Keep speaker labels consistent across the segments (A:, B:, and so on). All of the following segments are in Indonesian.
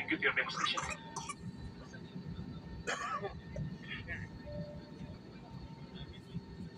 A: thank you to your demonstration.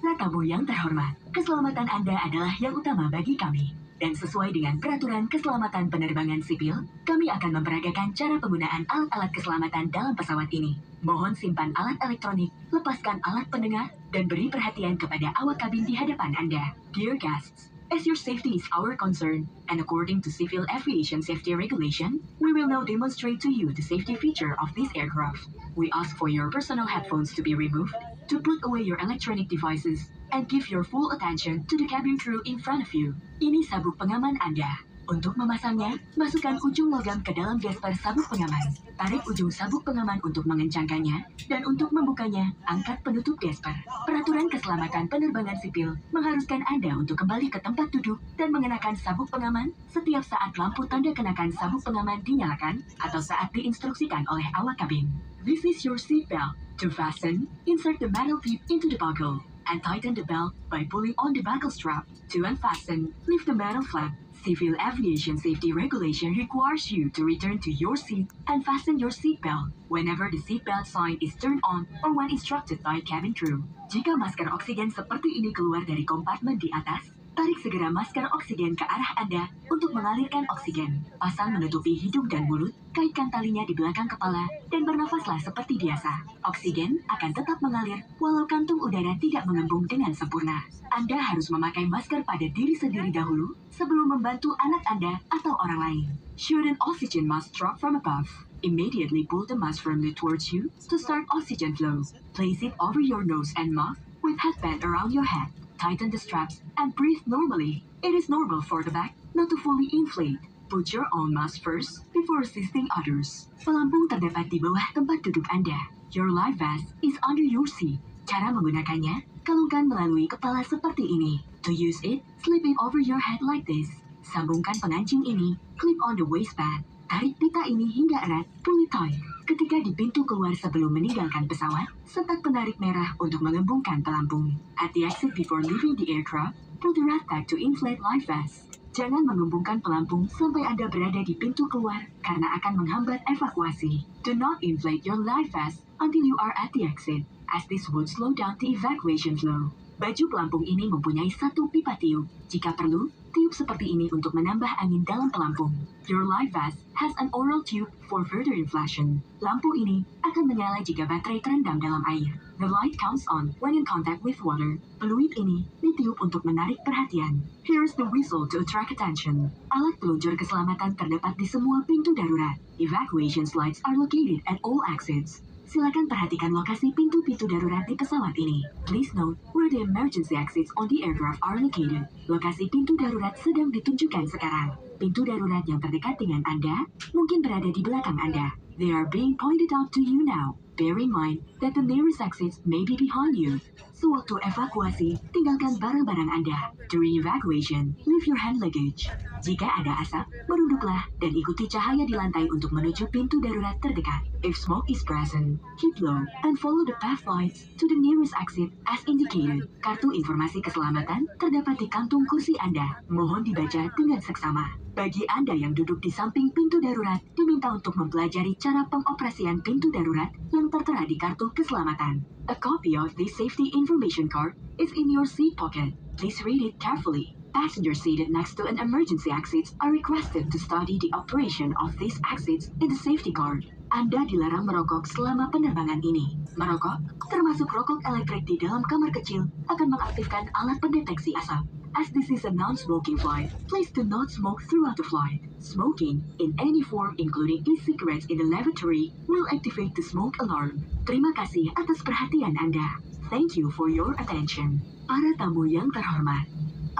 B: Para tamu yang terhormat, keselamatan Anda adalah yang utama bagi kami. Dan sesuai dengan peraturan keselamatan penerbangan sipil, kami akan memperagakan cara penggunaan alat-alat keselamatan dalam pesawat ini. Mohon simpan alat elektronik, lepaskan alat pendengar, dan beri perhatian kepada awak kabin di hadapan Anda. Dear guests, as your safety is our concern, and according to Civil Aviation Safety Regulation, we will now demonstrate to you the safety feature of this aircraft. We ask for your personal headphones to be removed, to put away your electronic devices, and give your full attention to the cabin crew in front of you. Ini sabuk pengaman Anda. Untuk memasangnya, masukkan ujung logam ke dalam gesper sabuk pengaman. Tarik ujung sabuk pengaman untuk mengencangkannya, dan untuk membukanya, angkat penutup gesper. Peraturan keselamatan penerbangan sipil mengharuskan Anda untuk kembali ke tempat duduk dan mengenakan sabuk pengaman setiap saat lampu tanda kenakan sabuk pengaman dinyalakan atau saat diinstruksikan oleh awak kabin. This is your seat belt. To fasten, insert the metal tip into the buckle and tighten the belt by pulling on the buckle strap. To unfasten, lift the metal flap. Civil Aviation Safety Regulation requires you to return to your seat and fasten your seat belt whenever the seat belt sign is turned on or when instructed by cabin crew. Jika masker oksigen seperti ini keluar dari kompartemen di atas, tarik segera masker oksigen ke arah Anda untuk mengalirkan oksigen. Pasang menutupi hidung dan mulut, kaitkan talinya di belakang kepala, dan bernafaslah seperti biasa. Oksigen akan tetap mengalir walau kantung udara tidak mengembung dengan sempurna. Anda harus memakai masker pada diri sendiri dahulu sebelum membantu anak Anda atau orang lain. Should an oxygen mask drop from above, immediately pull the mask firmly towards you to start oxygen flow. Place it over your nose and mouth with headband around your head. Tighten the straps and breathe normally. It is normal for the back not to fully inflate. Put your own mask first before assisting others. Pelampung terdapat di bawah tempat duduk Anda. Your life vest is under your seat. Cara menggunakannya, kalungkan melalui kepala seperti ini. To use it, slip it over your head like this. Sambungkan pengancing ini, clip on the waistband. Tarik pita ini hingga erat, pull it tight. Ketika di pintu keluar sebelum meninggalkan pesawat, sentak penarik merah untuk mengembungkan pelampung. At the exit before leaving the aircraft, pull the red tag to inflate life vest. Jangan mengembungkan pelampung sampai Anda berada di pintu keluar karena akan menghambat evakuasi. Do not inflate your life vest until you are at the exit, as this would slow down the evacuation flow. Baju pelampung ini mempunyai satu pipa tiup. Jika perlu, tiup seperti ini untuk menambah angin dalam pelampung. Your life vest has an oral tube for further inflation. Lampu ini akan menyala jika baterai terendam dalam air. The light comes on when in contact with water. Peluit ini ditiup untuk menarik perhatian. Here's the whistle to attract attention. Alat peluncur keselamatan terdapat di semua pintu darurat. Evacuation slides are located at all exits. Silakan perhatikan lokasi pintu-pintu darurat di pesawat ini. Please note where the emergency exits on the aircraft are located. Lokasi pintu darurat sedang ditunjukkan sekarang. Pintu darurat yang terdekat dengan Anda mungkin berada di belakang Anda. They are being pointed out to you now. Bear in mind that the nearest exits may be behind you. Sewaktu evakuasi, tinggalkan barang-barang Anda. During evacuation, leave your hand luggage. Jika ada asap, merunduklah dan ikuti cahaya di lantai untuk menuju pintu darurat terdekat. If smoke is present, keep low and follow the path lights to the nearest exit as indicated. Kartu informasi keselamatan terdapat di kantung kursi Anda. Mohon dibaca dengan seksama. Bagi Anda yang duduk di samping pintu darurat, diminta untuk mempelajari cara pengoperasian pintu darurat yang tertera di kartu keselamatan. A copy of this safety information card is in your seat pocket. Please read it carefully. Passengers seated next to an emergency exit are requested to study the operation of these exits in the safety card. Anda dilarang merokok selama penerbangan ini. Merokok, termasuk rokok elektrik di dalam kamar kecil, akan mengaktifkan alat pendeteksi asap. As this is a non-smoking flight, please do not smoke throughout the flight. Smoking, in any form including e-cigarettes in the lavatory, will activate the smoke alarm. Terima kasih atas perhatian Anda. Thank you for your attention. Para tamu yang terhormat,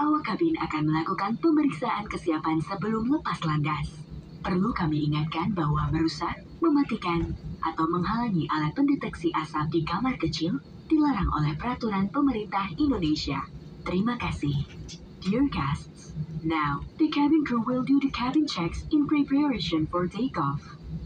B: awak kabin akan melakukan pemeriksaan kesiapan sebelum lepas landas. Perlu kami ingatkan bahwa merusak, mematikan, atau menghalangi alat pendeteksi asap di kamar kecil dilarang oleh peraturan pemerintah Indonesia. Terima kasih. Dear guests, now the cabin crew will do the cabin checks in preparation for takeoff.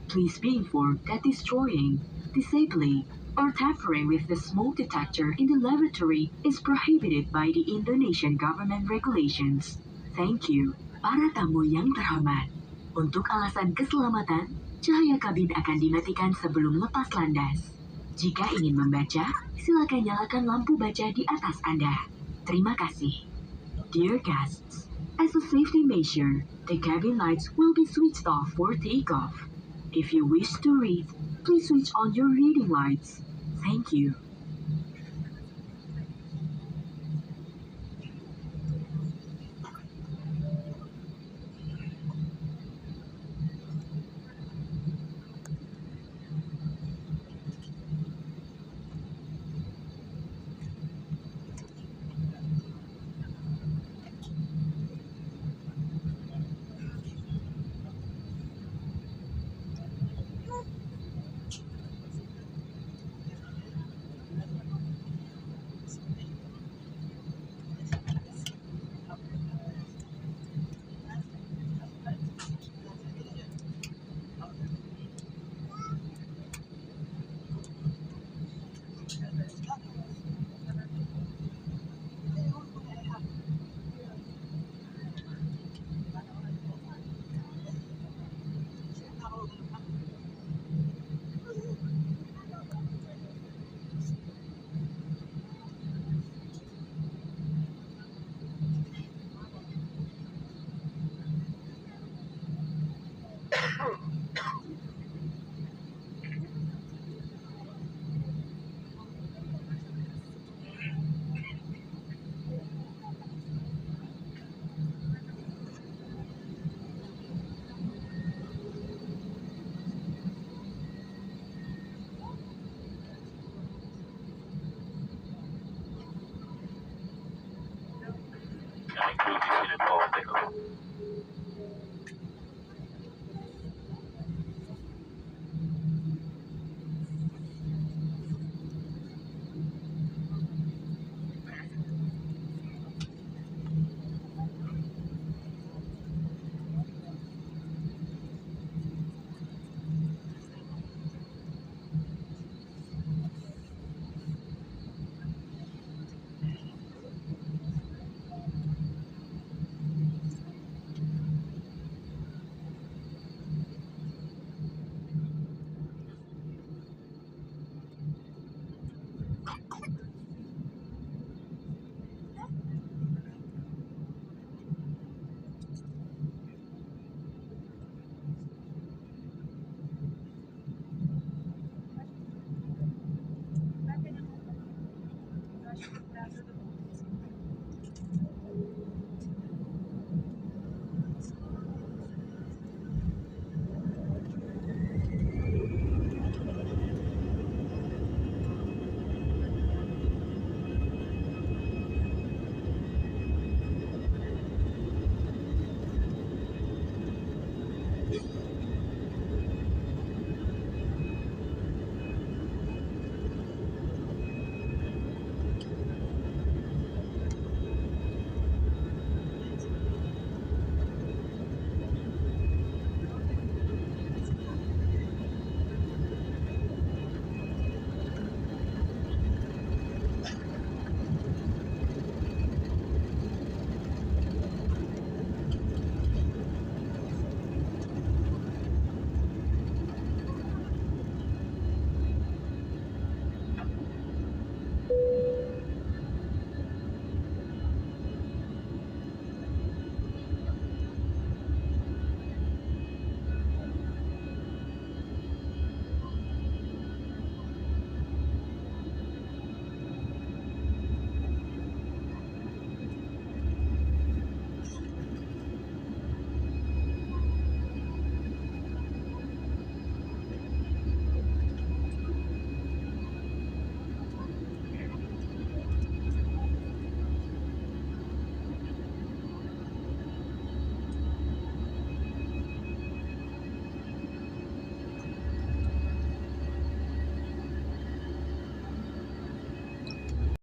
B: Please be informed that destroying, disabling, or tampering with the smoke detector in the lavatory is prohibited by the Indonesian government regulations. Thank you. Para tamu yang terhormat, untuk alasan keselamatan, Cahaya kabin akan dimatikan sebelum lepas landas. Jika ingin membaca, silakan nyalakan lampu baca di atas Anda. Terima kasih. Dear guests, as a safety measure, the cabin lights will be switched off for takeoff. If you wish to read, please switch on your reading lights. Thank you.
A: Include unit power takeoff.